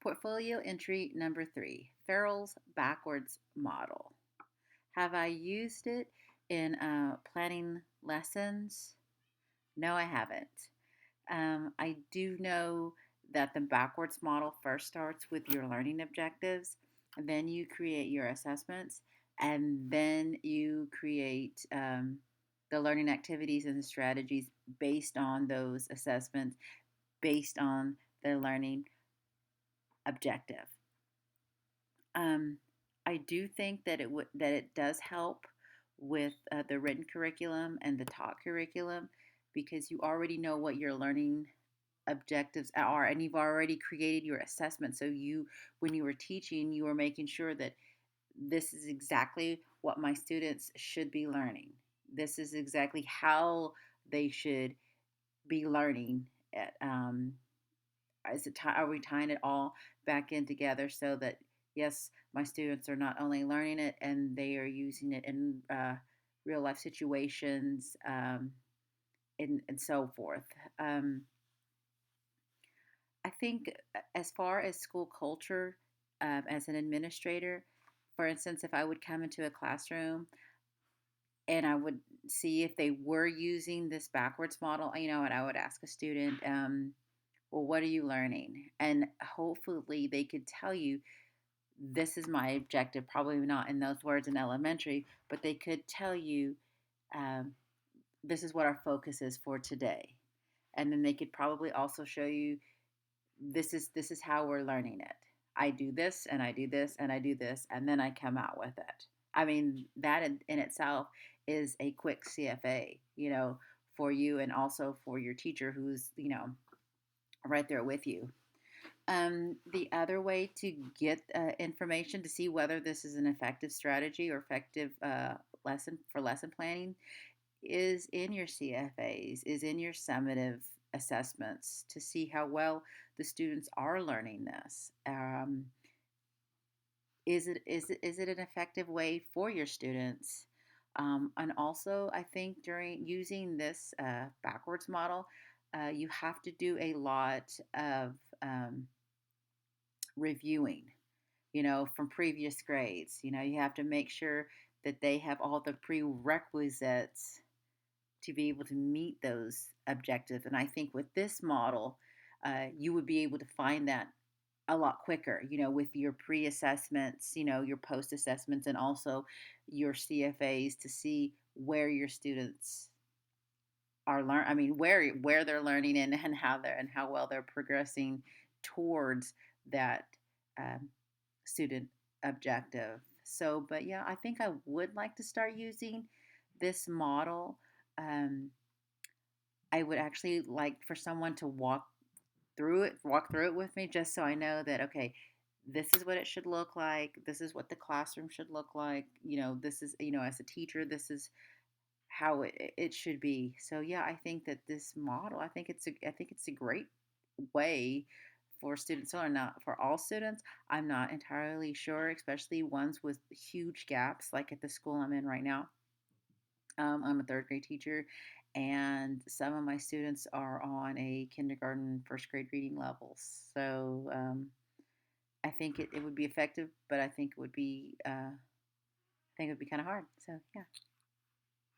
Portfolio entry number 3, Farrell's backwards model. Have I used it in planning lessons? No, I haven't. I do know that the backwards model first starts with your learning objectives, and then you create your assessments, and then you create the learning activities and the strategies based on those assessments, based on the learning objective. Um, I do think that it does help with the written curriculum and the taught curriculum because you already know what your learning objectives are and you've already created your assessment. So you, when you were teaching, you were making sure that this is exactly what my students should be learning. This is exactly how they should be learning. At, are we tying it all back in together so that yes, my students are not only learning it and they are using it in real life situations and so forth. Um, I think as far as school culture, as an administrator, for instance, if I would come into a classroom and I would see if they were using this backwards model, and I would ask a student, well, what are you learning? And hopefully they could tell you, this is my objective. Probably not in those words in elementary, but they could tell you, um, this is what our focus is for today. And then they could probably also show you, this is how we're learning it. I do this and I do this and I do this, and then I come out with it. I mean, that in itself is a quick CFA, for you and also for your teacher who's, right there with you. The other way to get information to see whether this is an effective strategy or effective lesson planning is in your CFAs, is in your summative assessments to see how well the students are learning this. Is it an effective way for your students? And also, I think during using this backwards model, you have to do a lot of reviewing, from previous grades. You have to make sure that they have all the prerequisites to be able to meet those objectives. And I think with this model, you would be able to find that a lot quicker, with your pre assessments, your post assessments, and also your CFAs to see where your students I mean, where they're learning and how well they're progressing towards that um, student objective. So, but yeah, I think I would like to start using this model. Um, I would actually like for someone to walk through it with me, just so I know that okay, this is what it should look like. This is what the classroom should look like. This is as a teacher, this is how it should be. So yeah, I think that this model, I think it's a great way for students to learn. Not for all students, I'm not entirely sure, especially ones with huge gaps, like at the school I'm in right now. I'm a third grade teacher, and some of my students are on a kindergarten, first grade reading levels. So I think it would be effective, but I think it would be kind of hard. So yeah.